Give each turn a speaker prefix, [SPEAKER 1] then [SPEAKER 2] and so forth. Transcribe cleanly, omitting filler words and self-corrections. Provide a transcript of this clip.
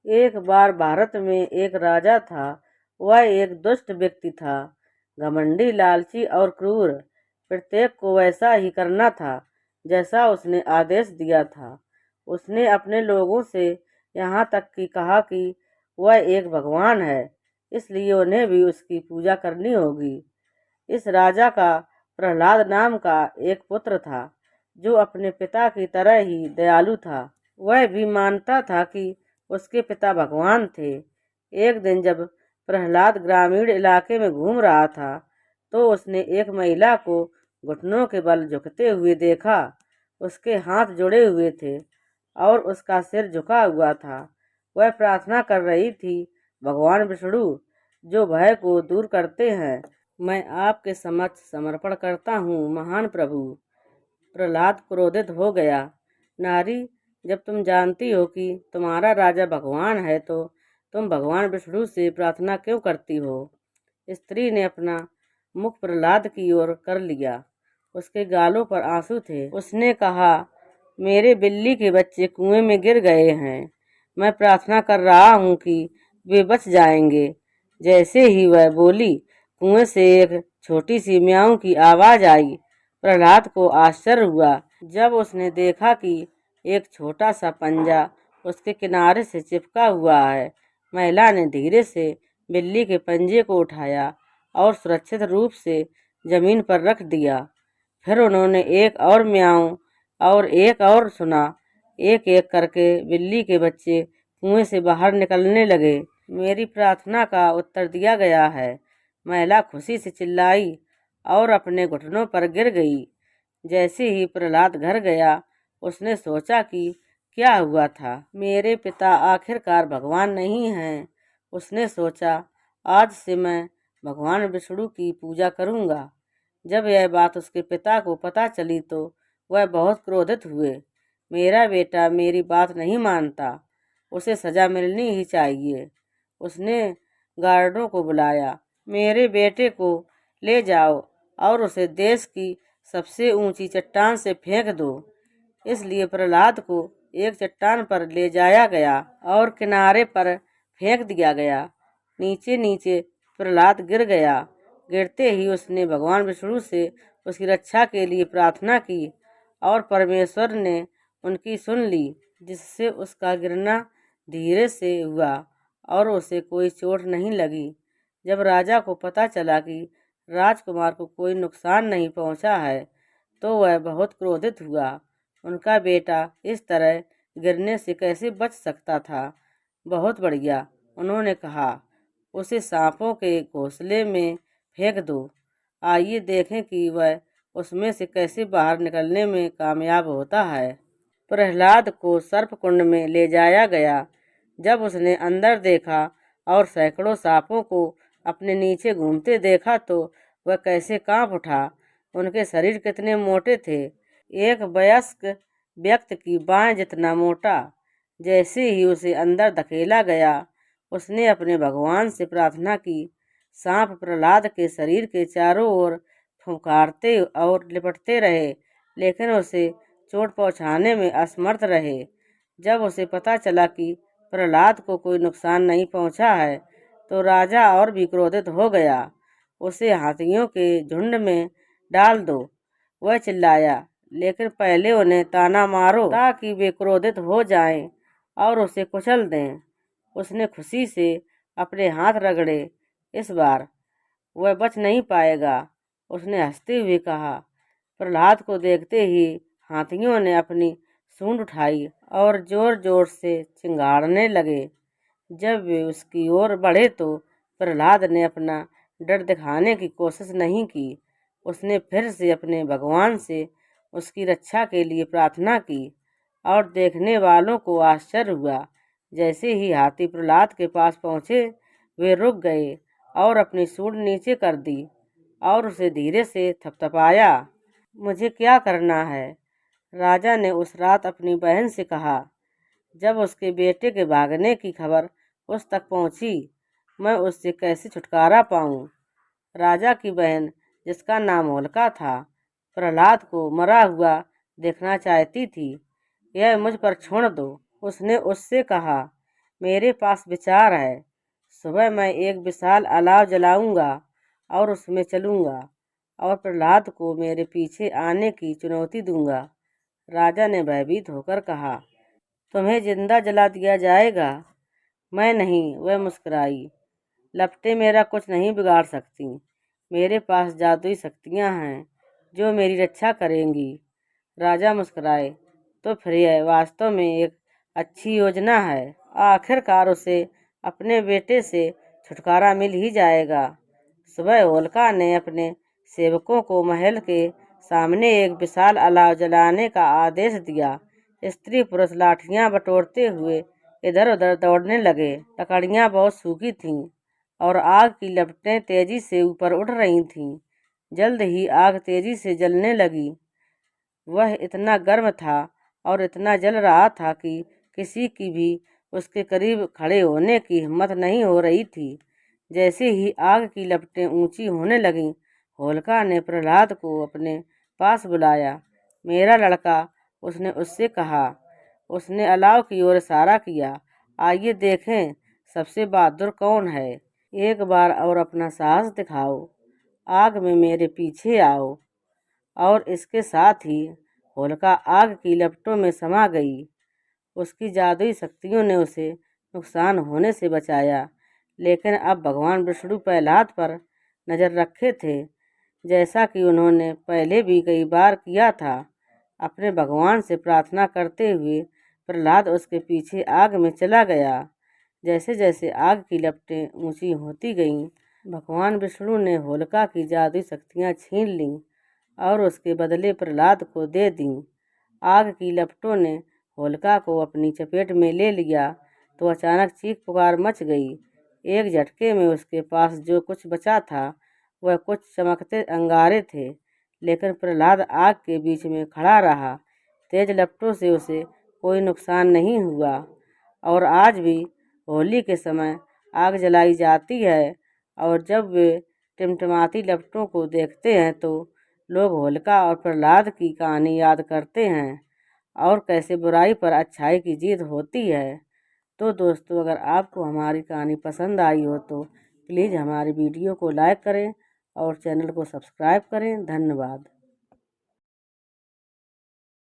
[SPEAKER 1] एक बार भारत में एक राजा था। वह एक दुष्ट व्यक्ति था, घमंडी, लालची और क्रूर। प्रत्येक को वैसा ही करना था जैसा उसने आदेश दिया था। उसने अपने लोगों से यहाँ तक कि कहा कि वह एक भगवान है, इसलिए उन्हें भी उसकी पूजा करनी होगी। इस राजा का प्रहलाद नाम का एक पुत्र था, जो अपने पिता की तरह ही दयालु था। वह भी मानता था कि उसके पिता भगवान थे। एक दिन जब प्रहलाद ग्रामीण इलाके में घूम रहा था, तो उसने एक महिला को घुटनों के बल झुकते हुए देखा। उसके हाथ जुड़े हुए थे और उसका सिर झुका हुआ था। वह प्रार्थना कर रही थी, भगवान विष्णु, जो भय को दूर करते हैं, मैं आपके समक्ष समर्पण करता हूँ, महान प्रभु। प्रहलाद क्रोधित हो गया। नारी, जब तुम जानती हो कि तुम्हारा राजा भगवान है, तो तुम भगवान विष्णु से प्रार्थना क्यों करती हो? स्त्री ने अपना मुख प्रहलाद की ओर कर लिया। उसके गालों पर आंसू थे। उसने कहा, मेरे बिल्ली के बच्चे कुएं में गिर गए हैं। मैं प्रार्थना कर रहा हूँ कि वे बच जाएंगे। जैसे ही वह बोली, कुएं से एक छोटी सी म्याऊं की आवाज आई। प्रहलाद को आश्चर्य हुआ जब उसने देखा कि एक छोटा सा पंजा उसके किनारे से चिपका हुआ है। महिला ने धीरे से बिल्ली के पंजे को उठाया और सुरक्षित रूप से जमीन पर रख दिया। फिर उन्होंने एक और म्याऊं और एक और सुना। एक एक करके बिल्ली के बच्चे कुएं से बाहर निकलने लगे। मेरी प्रार्थना का उत्तर दिया गया है, महिला खुशी से चिल्लाई और अपने घुटनों पर गिर गई। जैसे ही प्रहलाद घर गया, उसने सोचा कि क्या हुआ था। मेरे पिता आखिरकार भगवान नहीं हैं। उसने सोचा, आज से मैं भगवान विष्णु की पूजा करूंगा। जब यह बात उसके पिता को पता चली तो वह बहुत क्रोधित हुए। मेरा बेटा मेरी बात नहीं मानता, उसे सजा मिलनी ही चाहिए। उसने गार्डों को बुलाया, मेरे बेटे को ले जाओ और उसे देश की सबसे ऊंची चट्टान से फेंक दो। इसलिए प्रहलाद को एक चट्टान पर ले जाया गया और किनारे पर फेंक दिया गया। नीचे नीचे प्रहलाद गिर गया। गिरते ही उसने भगवान विष्णु से उसकी रक्षा के लिए प्रार्थना की और परमेश्वर ने उनकी सुन ली, जिससे उसका गिरना धीरे से हुआ और उसे कोई चोट नहीं लगी। जब राजा को पता चला कि राजकुमार को कोई नुकसान नहीं पहुंचा है, तो वह बहुत क्रोधित हुआ। उनका बेटा इस तरह गिरने से कैसे बच सकता था? बहुत बढ़िया, उन्होंने कहा, उसे सांपों के घोंसले में फेंक दो। आइए देखें कि वह उसमें से कैसे बाहर निकलने में कामयाब होता है। प्रहलाद को सर्पकुंड में ले जाया गया। जब उसने अंदर देखा और सैकड़ों सांपों को अपने नीचे घूमते देखा, तो वह कैसे कांप उठा। उनके शरीर कितने मोटे थे, एक वयस्क व्यक्ति की बाँह जितना मोटा। जैसे ही उसे अंदर धकेला गया, उसने अपने भगवान से प्रार्थना की। सांप प्रहलाद के शरीर के चारों ओर फुंकारते और लिपटते रहे, लेकिन उसे चोट पहुंचाने में असमर्थ रहे। जब उसे पता चला कि प्रहलाद को कोई नुकसान नहीं पहुंचा है, तो राजा और भी क्रोधित हो गया। उसे हाथियों के झुंड में डाल दो, वह चिल्लाया, लेकिन पहले उन्हें ताना मारो ताकि वे क्रोधित हो जाएं और उसे कुचल दें। उसने खुशी से अपने हाथ रगड़े। इस बार वह बच नहीं पाएगा, उसने हंसते हुए कहा। प्रहलाद को देखते ही हाथियों ने अपनी सूंड उठाई और जोर जोर से चिंगाड़ने लगे। जब वे उसकी ओर बढ़े तो प्रहलाद ने अपना डर दिखाने की कोशिश नहीं की। उसने फिर से अपने भगवान से उसकी रक्षा के लिए प्रार्थना की और देखने वालों को आश्चर्य हुआ। जैसे ही हाथी प्रहलाद के पास पहुंचे, वे रुक गए और अपनी सूंड नीचे कर दी और उसे धीरे से थपथपाया। मुझे क्या करना है? राजा ने उस रात अपनी बहन से कहा, जब उसके बेटे के भागने की खबर उस तक पहुंची। मैं उससे कैसे छुटकारा पाऊं? राजा की बहन, जिसका नाम होलिका था, प्रहलाद को मरा हुआ देखना चाहती थी। यह मुझ पर छोड़ दो, उसने उससे कहा। मेरे पास विचार है। सुबह मैं एक विशाल अलाव जलाऊंगा और उसमें चलूंगा और प्रहलाद को मेरे पीछे आने की चुनौती दूंगा। राजा ने भयभीत होकर कहा, तुम्हें जिंदा जला दिया जाएगा? मैं नहीं, वह मुस्कुराई। लपटें मेरा कुछ नहीं बिगाड़ सकती। मेरे पास जादुई शक्तियां हैं जो मेरी रक्षा करेंगी। राजा मुस्कुराए, तो फिर यह वास्तव में एक अच्छी योजना है। आखिरकार उसे अपने बेटे से छुटकारा मिल ही जाएगा। सुबह होलिका ने अपने सेवकों को महल के सामने एक विशाल अलाव जलाने का आदेश दिया। स्त्री पुरुष लाठियां बटोरते हुए इधर उधर दौड़ने लगे। लकड़ियां बहुत सूखी थीं और आग की लपटें तेजी से ऊपर उठ रही थीं। जल्द ही आग तेजी से जलने लगी। वह इतना गर्म था और इतना जल रहा था कि किसी की भी उसके करीब खड़े होने की हिम्मत नहीं हो रही थी। जैसे ही आग की लपटें ऊंची होने लगीं, होलिका ने प्रहलाद को अपने पास बुलाया। मेरा लड़का, उसने उससे कहा। उसने अलाव की ओर इशारा किया। आइए देखें सबसे बहादुर कौन है। एक बार और अपना साहस दिखाओ। आग में मेरे पीछे आओ। और इसके साथ ही होलिका आग की लपटों में समा गई। उसकी जादुई शक्तियों ने उसे नुकसान होने से बचाया। लेकिन अब भगवान विष्णु प्रहलाद पर नजर रखे थे, जैसा कि उन्होंने पहले भी कई बार किया था। अपने भगवान से प्रार्थना करते हुए प्रहलाद उसके पीछे आग में चला गया। जैसे जैसे आग की लपटें ऊंची होती गईं, भगवान विष्णु ने होलिका की जादुई शक्तियां छीन लीं और उसके बदले प्रहलाद को दे दीं। आग की लपटों ने होलिका को अपनी चपेट में ले लिया तो अचानक चीख पुकार मच गई। एक झटके में उसके पास जो कुछ बचा था वह कुछ चमकते अंगारे थे, लेकिन प्रहलाद आग के बीच में खड़ा रहा। तेज लपटों से उसे कोई नुकसान नहीं हुआ। और आज भी होली के समय आग जलाई जाती है और जब वे टिमटिमाती लपटों को देखते हैं तो लोग होलिका और प्रहलाद की कहानी याद करते हैं और कैसे बुराई पर अच्छाई की जीत होती है। तो दोस्तों, अगर आपको हमारी कहानी पसंद आई हो तो प्लीज़ हमारी वीडियो को लाइक करें और चैनल को सब्सक्राइब करें। धन्यवाद।